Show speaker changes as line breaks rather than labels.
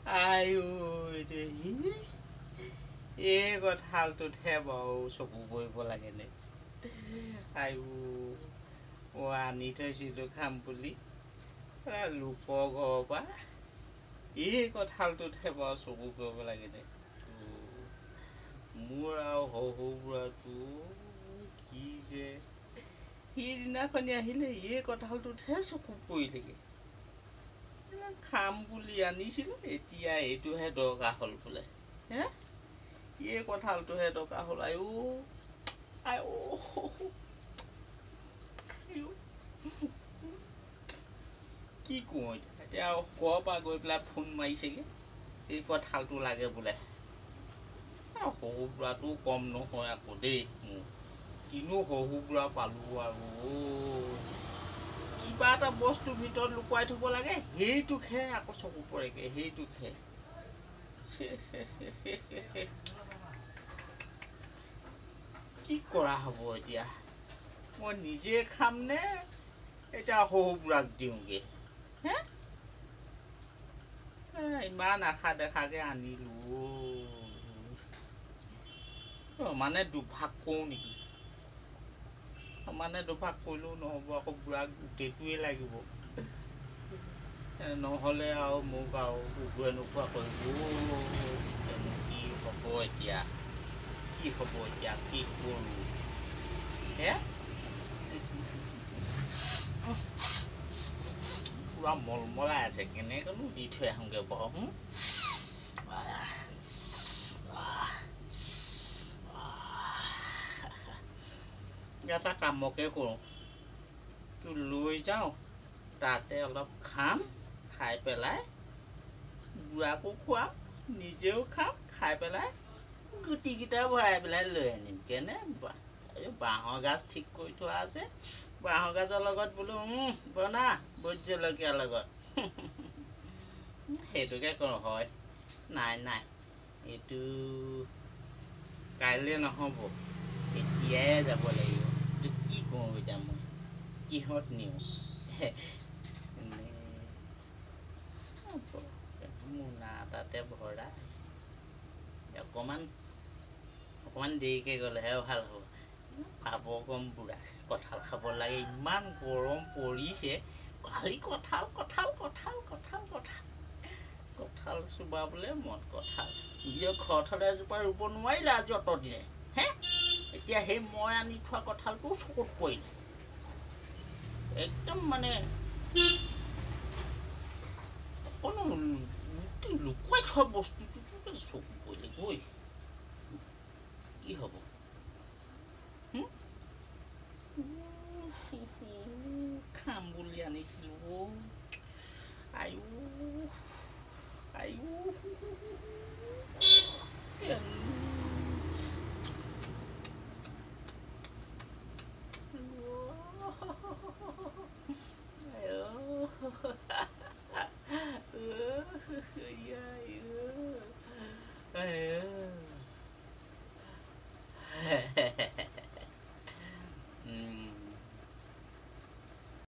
আইও দেহি এই কঁঠালটোতহে বাৰু চকু কৰিব লাগেনে আইও আনি থৈছিলোঁ খাম বুলি লোকৰ ঘৰৰ পৰা এই কঁঠালটোতহে বাৰু চকু কৰিব লাগেনে মোৰ আৰু সৰু বুঢ়াটো কি যে সিদিনাখনি আহিলে এই কঁঠালটোতহে চকু পৰিলেগৈ খাম বুলি আনিছিলোঁ এতিয়া এইটোহে দৰকাৰ হ'ল বোলে হে এই কঁঠালটোহে দৰকাৰ হ'ল আইও আইও কি কৰোঁ এতিয়া ঘৰৰ পৰা গৈ পেলাই ফোন মাৰিছেগৈ এই কঁঠালটো লাগে বোলে সৰু বুঢ়াটো কম নহয় আকৌ দেই মোৰ কিনো সৰু বুঢ়া পালোঁ আৰু কিবা এটা বস্তু ভিতৰত লুকুৱাই থ'ব লাগে সেইটোকহে আকৌ চকু পৰেগৈ সেইটোকহে কি কৰা হ'ব এতিয়া মই নিজে খামনে এতিয়া সৰু বুঢ়াক দিওঁগৈ হে ইমান আশা দেখাকৈ আনিলোঁ মানে দুভাগ কৰোঁ নেকি মানে দুভাগ কৰিলেও নহ'ব আকৌ বুঢ়াক গোটেইটোৱে লাগিব নহ'লে আৰু মোক আৰু কুকুৰে নোখোৱা কৰিব কি হ'ব এতিয়া কি কৰোঁ হে পুৰা মলমলাই আছে কেনেকৈনো দি থৈ আহোঁগৈ বাৰু এটা কামকে কৰোঁ তো লৈ যাওঁ তাতে অলপ খাম খাই পেলাই বুঢ়াকো খুৱাম নিজেও খাম খাই পেলাই গুটিকেইটা ভৰাই পেলাই লৈ আনিম কেনে বাঁহৰ গাজ ঠিক কৰি থোৱা আছে বাঁহৰ গাজৰ লগত বোলো বনা ভোট জলকীয়াৰ লগত সেইটোকে কৰোঁ হয় নাই এইটো কাইলৈ নহ'ব এতিয়াই যাব লাগিব এইটো কি কৰোঁ এতিয়া মই কিহত নিওঁ মোনা তাতে ভৰা অকণমান দেৰিকৈ গ'লেহে ভাল হ'ব পাব কম বুঢ়া কঁঠাল খাব লাগে ইমান গৰম পৰিছে খালি কঁঠাল চোবাবলৈ মন কঁঠাল নিজৰ ঘৰত হ'লে এজোপা ৰুব নোৱাৰিলে আজি অতদিনে হে এতিয়া সেই মই আনি থোৱা কঁঠালটো চকুত পৰিলে একদম মানে অকণো লুকুৱাই থোৱা বস্তুটো চকু পৰিলে গৈ কি হ'ব খাম বুলি আনিছিলোঁ আইও